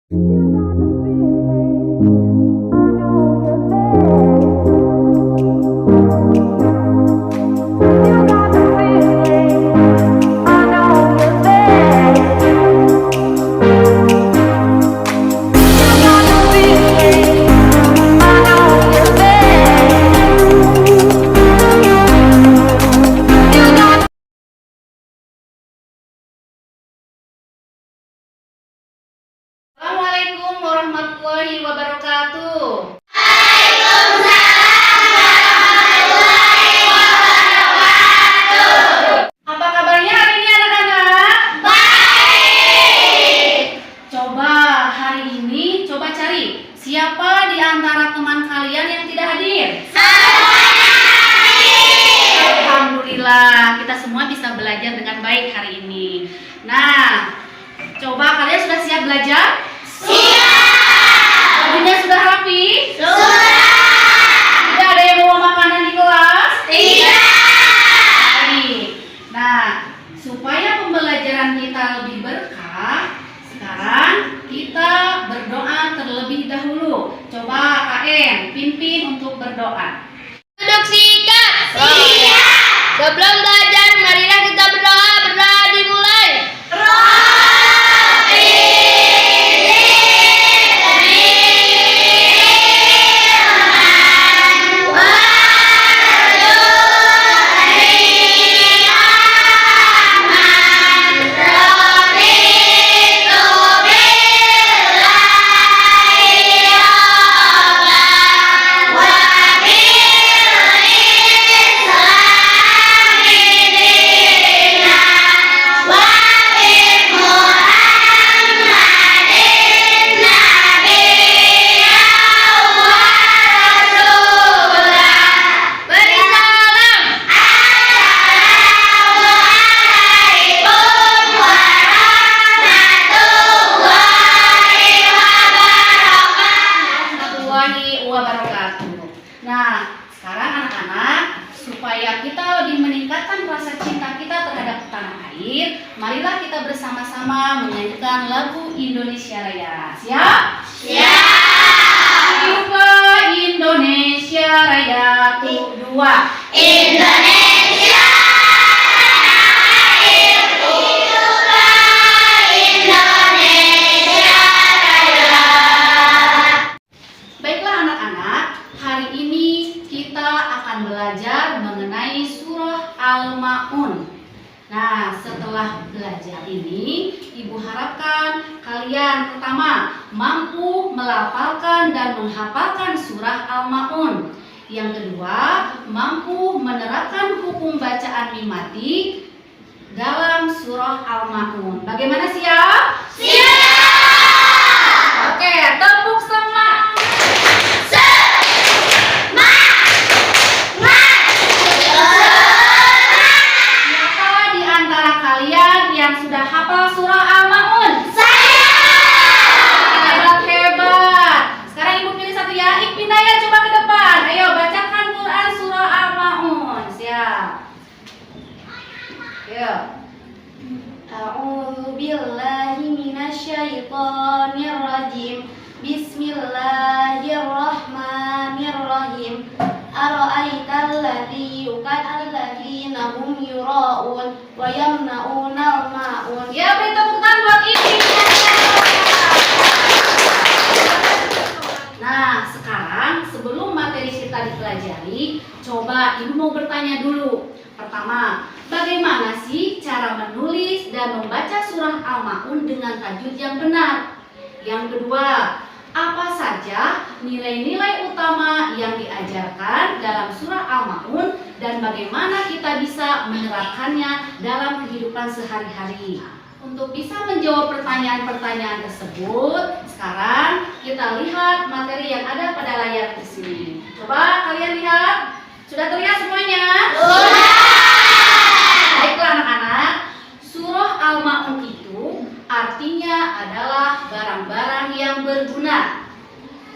Assalamualaikum warahmatullahi wabarakatuh. Apa kabarnya hari ini anak-anak? Baik. Coba hari ini cari siapa di antara teman kalian yang tidak hadir? Alhamdulillah, kita semua bisa belajar dengan baik hari ini. Nah, coba kalian sudah siap belajar? Bajunya sudah rapi? Sudah. Tidak ada yang bawa makanan di kelas? Tidak. Baik. Nah, supaya pembelajaran kita lebih berkah, sekarang kita berdoa terlebih dahulu. Coba KM pimpin untuk berdoa. Duduk sikat. Siap. Sebelum belajar, marilah kita berdoa. Berdoa dimulai. Nah, sekarang anak-anak, supaya kita lebih meningkatkan rasa cinta kita terhadap tanah air, marilah kita bersama-sama menyanyikan lagu Indonesia Raya. Siap? Siap! Coba Indonesia Raya, 1, 2. Indonesia. Baiklah anak-anak, hari ini kita akan belajar mengenai surah Al-Ma'un. Nah, setelah belajar ini, Ibu harapkan kalian pertama mampu melafalkan dan menghafalkan surah Al-Ma'un. Yang kedua, mampu menerapkan hukum bacaan mimati dalam surah Al-Ma'un. Bagaimana, siap? Siap. Oke, tepuk semangat. Siapa di antara kalian yang sudah hafal surah Al-Ma'un? Hebat. Sekarang Ibu pilih satu ya. Ikpinaya coba ke depan. Ayo bacakan Quran surah Al-Ma'un. Siap. Yuk. A'udzu billahi minasyaitonir rajim. Bismillahirrahmanirrahim. Ara'aital ladzi yukadzibuna hum yura'un wa yamna'unal ma'un. Ya, beri tepuk tangan buat ini. Nah, sekarang sebelum materi kita dipelajari, coba Ibu mau bertanya dulu. Pertama, bagaimana sih cara menulis dan membaca surah Al-Ma'un dengan tajwid yang benar? Yang kedua, apa saja nilai-nilai utama yang diajarkan dalam surah Al-Ma'un dan bagaimana kita bisa menerapkannya dalam kehidupan sehari-hari? Untuk bisa menjawab pertanyaan-pertanyaan tersebut, sekarang kita lihat materi yang ada pada layar di sini. Coba kalian lihat. Sudah terlihat semuanya? Sudah. Baiklah anak-anak, surah Al-Ma'un itu artinya adalah barang-barang yang berguna.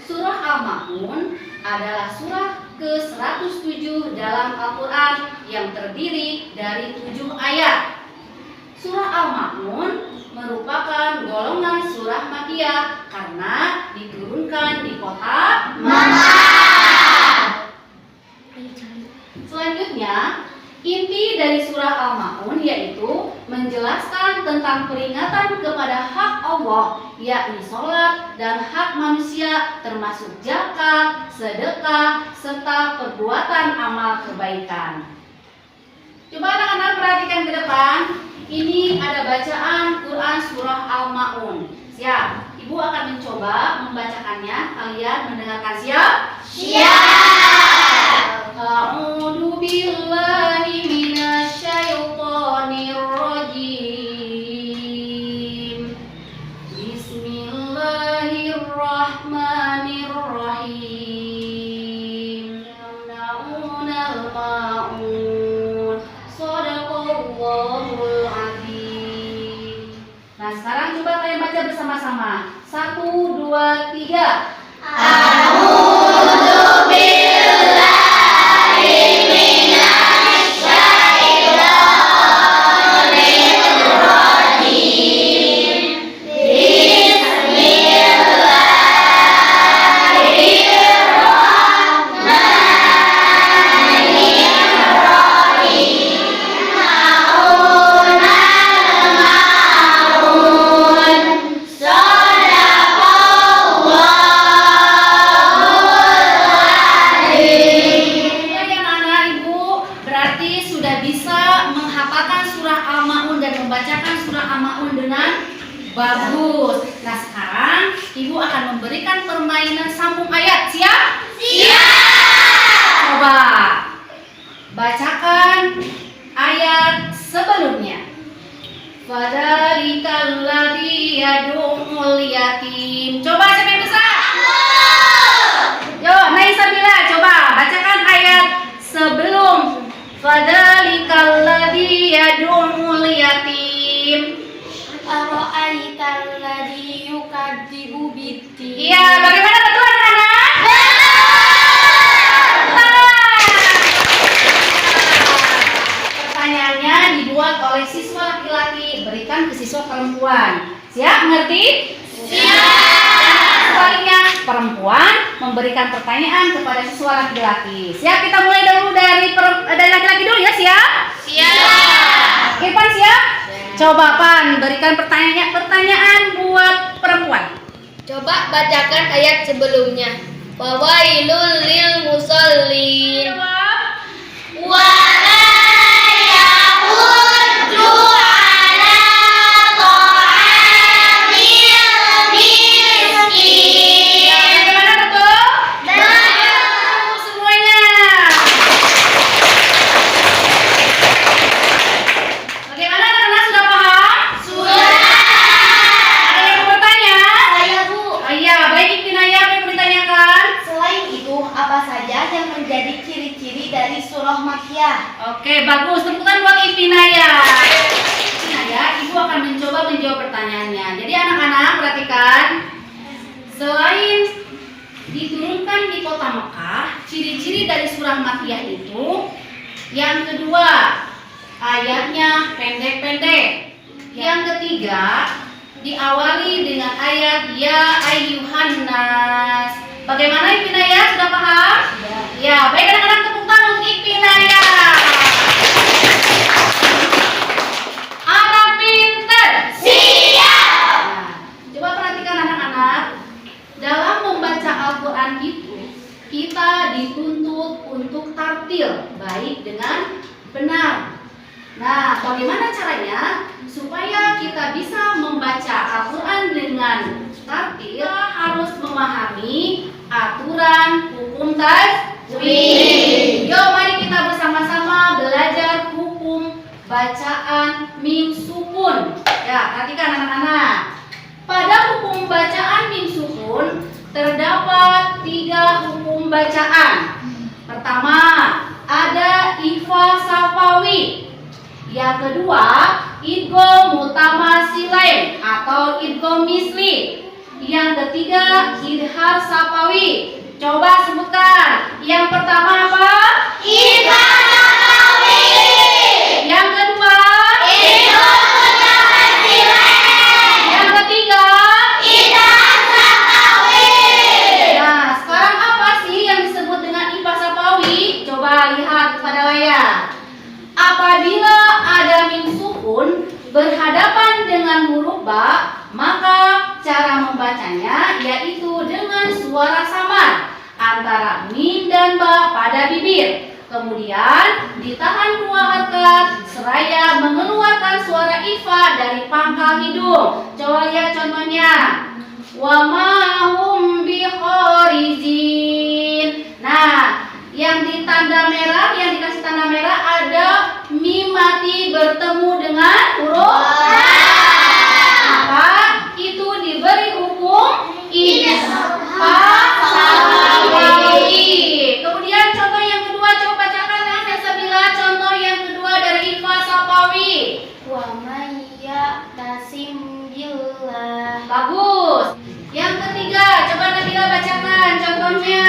Surah Al-Ma'un adalah surah ke-107 dalam Al-Quran yang terdiri dari 7 ayat. Surah Al-Ma'un merupakan golongan surah Makkiyah karena diturunkan di kota Makkah. Selanjutnya, inti dari surah Al-Ma'un yaitu menjelaskan tentang peringatan kepada hak Allah, yakni sholat dan hak manusia termasuk zakat, sedekah, serta perbuatan amal kebaikan. Coba anak-anak perhatikan ke depan. Ini ada bacaan Quran surah Al-Ma'un. Siap? Ibu akan mencoba membacakannya. Kalian mendengarkan siap? Siap. A'udzu billahi minasyaitonir rajim. Bismillahirrahmanirrahim. Yamna'unal ma'un. Shadaqallahul azim. Nah, sekarang coba kalian baca bersama-sama. 1, 2, 3. A'udzu billahi minasyaitonir rajim. Bismillahirrahmanirrahim. Ma'unal ma'un. Baik anak-anak, Ibu berarti sudah bisa menghafalkan surah Al-Ma'un dan membacakan surah Al-Ma'un dengan bagus. Nah, sekarang Ibu akan memberikan permainan sambung ayat. Siap? Coba bacakan ayat sebelumnya. Fadzalikal ladzi yad'ul yatim. Coba siapa yang bisa? Yo, Naisabila, coba bacakan ayat sebelum Fadzalikal ladzi yad'ul yatim. Ara'aital ladzi yukadzibu bid-din. Iya, bagaimana betul anak-anak? Pertanyaannya dibuat oleh siswa laki-laki, berikan ke siswa perempuan. Siap, mengerti? Sebaliknya, perempuan memberikan pertanyaan kepada siswa laki-laki. Siap, kita mulai dulu dari laki-laki dulu ya, siap? Irfan siap? Coba Pan, berikan pertanyaan buat perempuan. Coba bacakan ayat sebelumnya. Fawailul lil musallin. Jawab. Wala yahuddu ala ta'amil miskin. Bagaimana betul? Semuanya. Bagaimana anak-anak, sudah paham? Ada yang mau bertanya? Saya Bu. Iya, baik Ibu Naya, apa yang mau ditanyakan? Selain itu, apa saja yang menjadi ciri-ciri dari surah Makkiyah? Oke, bagus. Tepukan buat Ibu Naya. Ibu Naya, Ibu akan mencoba menjawab pertanyaannya. Jadi anak-anak perhatikan. Selain diturunkan di kota Mekah, ciri-ciri dari surah Makkiyah itu yang kedua, ayatnya pendek-pendek. Yang ketiga, diawali dengan ayat ya ayyuhan nas. Bagaimana Ibu Naya, sudah paham? Ya, baik anak-anak, tepuk tangan untuk Ibu Naya. Anak pinter. Siap. Nah, coba perhatikan anak-anak. Dalam membaca Al-Quran itu, kita dituntut untuk tartil, baik dengan benar. Nah, bagaimana caranya supaya kita bisa membaca Al-Quran dengan tartil? Kita harus memahami aturan hukum tajwid. Yuk, mari kita bersama-sama belajar hukum bacaan mim sukun. Ya, perhatikan anak-anak. Pada hukum bacaan mim sukun terdapat 3 hukum bacaan. Pertama, ada ikhfa safawi. Yang kedua, idgham mutamasilain atau idgham misli. Yang ketiga, idhar safawi. Coba sebutkan. Yang pertama apa? Ikhfa safawi. Yang kedua, Idgham membacanya yaitu dengan suara samar antara min dan ba pada bibir. Kemudian ditahan 2 harakat seraya mengeluarkan suara ifa dari pangkal hidung. Coba lihat contohnya. Wa ma hum bikharijin. Nah, yang dikasih tanda merah ada mim mati bertemu dengan huruf ha. Maka itu diberi hukum idgham safawi. Kemudian contoh yang kedua, coba bacakan ya Sabila. Contoh yang kedua dari Ifa Safawi. Wa may ya'tasim billah. Bagus. Yang ketiga, coba Nabila bacakan contohnya.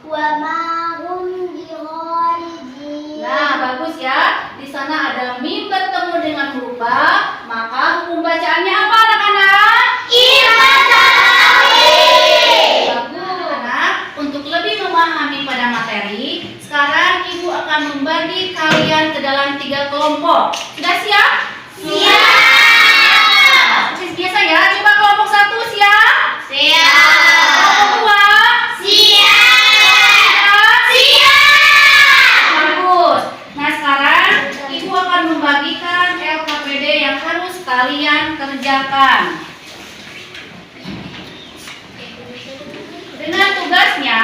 Wa ma hum bikharijin. Nah, bagus ya. Di sana ada mim bertemu dengan huruf ba, maka hukum bacaannya apa anak-anak? Idgham safawi. Bagus. Nah, untuk lebih memahami pada materi, sekarang Ibu akan membagi kalian ke dalam 3 kelompok. Sudah siap? Siap. Biasa ya. Coba kelompok 1 siap? Siap. Kelompok 2? Siap. Bagus. Nah, sekarang Ibu akan membagikan LKPD yang harus kalian kerjakan. Dengan tugasnya,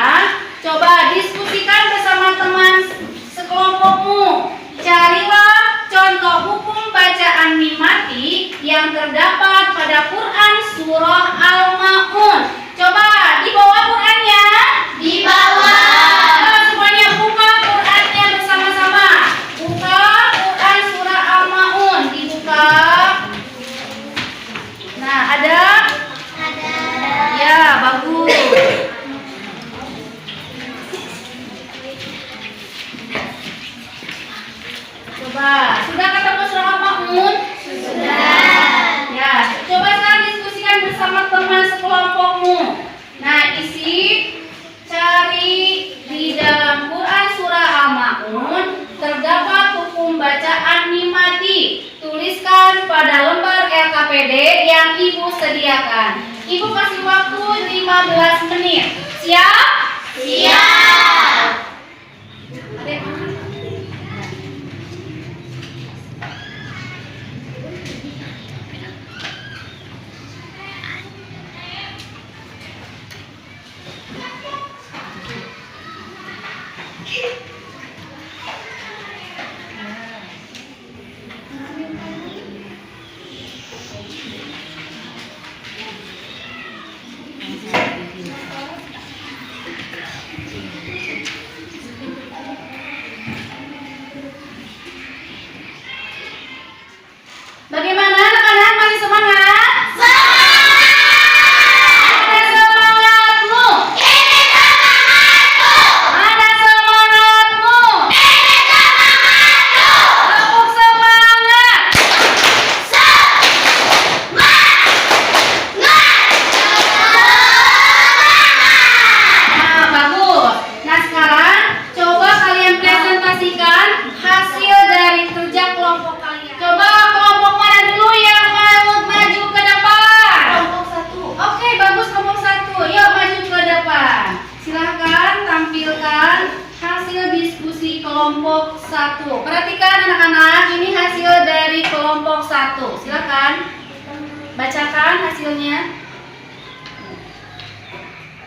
coba diskusikan bersama teman sekelompokmu. Carilah contoh hukum bacaan mim mati yang terdapat pada Quran surah Al-Ma'un. Coba di bawah Qurannya. Di bawah. Semuanya buka Qurannya bersama-sama. Buka Quran surah Al-Ma'un. Dibuka. Nah, ada? Ya, bagus. Coba, sudah ketemu surah Al-Ma'un? Sudah. Ya, coba sekarang diskusikan bersama teman sekelompokmu. Nah, cari di dalam Quran surah Al-Ma'un terdapat hukum bacaan mim mati. Tuliskan pada lembar LKPD yang Ibu sediakan. Ibu kasih waktu 15 menit. Siap? Siap. Adek, mana? Bagaimana anak-anak, masih semangat? Ada semangatmu? Ini semangatku. Ada semangatmu? Ini semangatku. Tepuk semangat. Nah, bagus. Nah, sekarang coba kalian presentasikan hasil dari kerja kelompok kalian. Coba kelompok mana dulu yang mau maju ke depan? Kelompok 1. Oke, bagus kelompok 1. Yuk maju ke depan. Silahkan tampilkan hasil diskusi kelompok 1. Perhatikan anak-anak, ini hasil dari kelompok 1. Silahkan bacakan hasilnya.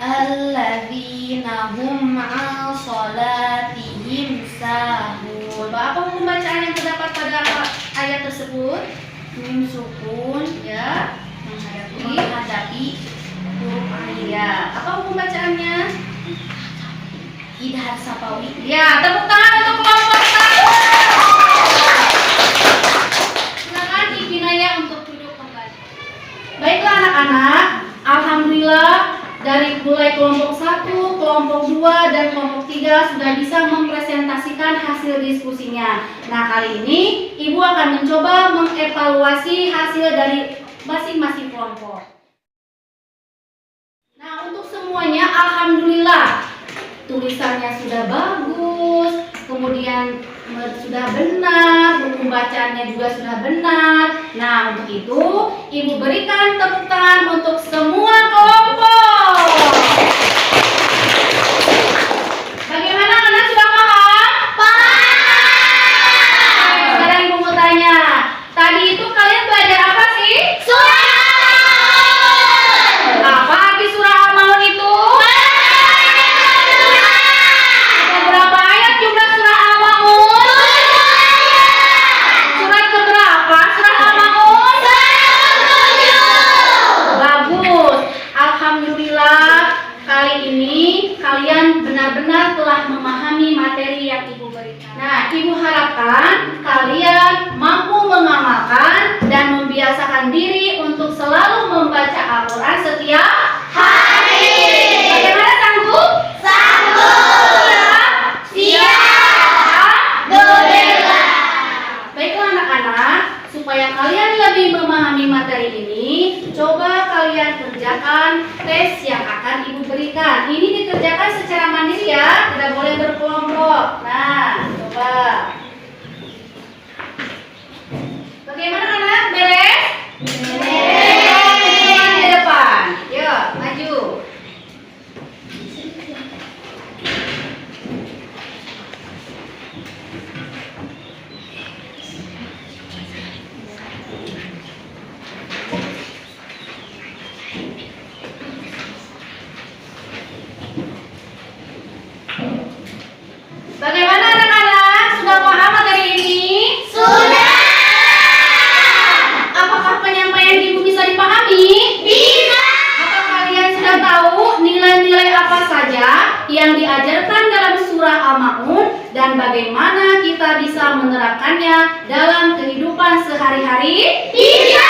Alladzina hum 'an shalatihim sahun. Apa hukum bacaan yang terdapat pada ayat tersebut? Mim sukun Ya, menghadapi huruf alif. ya. Apa hukum bacaannya? Idgham safawi. Ya, tepuk tangan untuk kelompok 1. Silakan Ibu Naya untuk duduk kembali. Baiklah anak-anak, alhamdulillah dari mulai kelompok 1, kelompok 2, dan kelompok 3 sudah bisa mempresentasikan hasil diskusinya. Nah, kali ini Ibu akan mencoba mengevaluasi hasil dari masing-masing kelompok. Nah, untuk semuanya alhamdulillah tulisannya sudah bagus, kemudian sudah benar, buku bacanya juga sudah benar. Nah, untuk itu Ibu berikan tepuk tangan untuk semua kelompok. Bagaimana anak sudah paham? Paham. Sekarang Ibu mau tanya, tadi itu kalian belajar apa sih? Surah Al-Maun. Apa arti surah Al-Maun itu? Ada berapa ayat jumlah surah Al-Maun? Surat keberapa surah Al-Maun? 7. Bagus. Alhamdulillah, kali ini kalian benar-benar telah memahami materi yang Ibu berikan. Nah, Ibu harapkan kalian mampu mengamalkan dan membiasakan diri untuk selalu membaca Al-Quran setiap hari. Bagaimana, sanggup? Sanggup. Siap. Alhamdulillah. Baiklah anak-anak, supaya kalian lebih memahami materi ini, coba kalian kerjakan tes yang akan Ibu berikan. Ini dikerjakan secara mandiri ya, tidak boleh berkelompok. Nah, coba. Bagaimana anak? Beres? Beres. Di depan. Yuk, maju. Bagaimana anak-anak? Sudah paham materi ini? Sudah. Apakah penyampaian Ibu bisa dipahami? Bisa. Apakah kalian sudah tahu nilai-nilai apa saja yang diajarkan dalam surah Al-Maun dan bagaimana kita bisa menerapkannya dalam kehidupan sehari-hari? Bisa.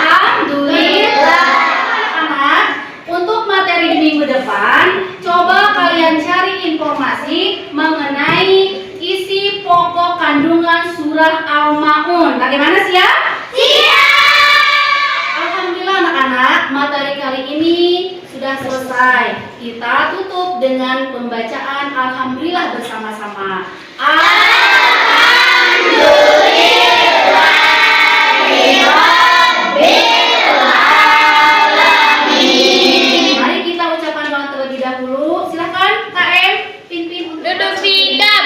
Alhamdulillah. Anak-anak, untuk materi di minggu depan, coba kalian cari informasi mengenai isi pokok kandungan surah Al-Maun. Bagaimana, siap? Siap! Alhamdulillah anak-anak, materi kali ini sudah selesai. Kita tutup dengan pembacaan Alhamdulillah bersama-sama. Mari kita ucapkan doa terlebih dahulu. Silakan KM pimpin untuk Duduk sigap.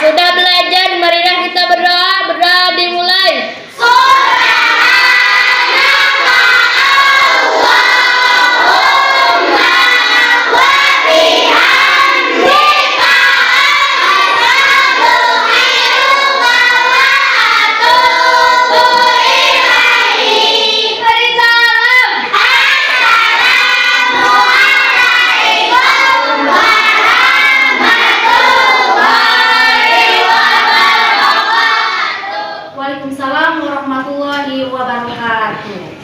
Sudah belajar, marilah kita berdoa dimulai. Waalaikumsalam warahmatullahi wabarakatuh.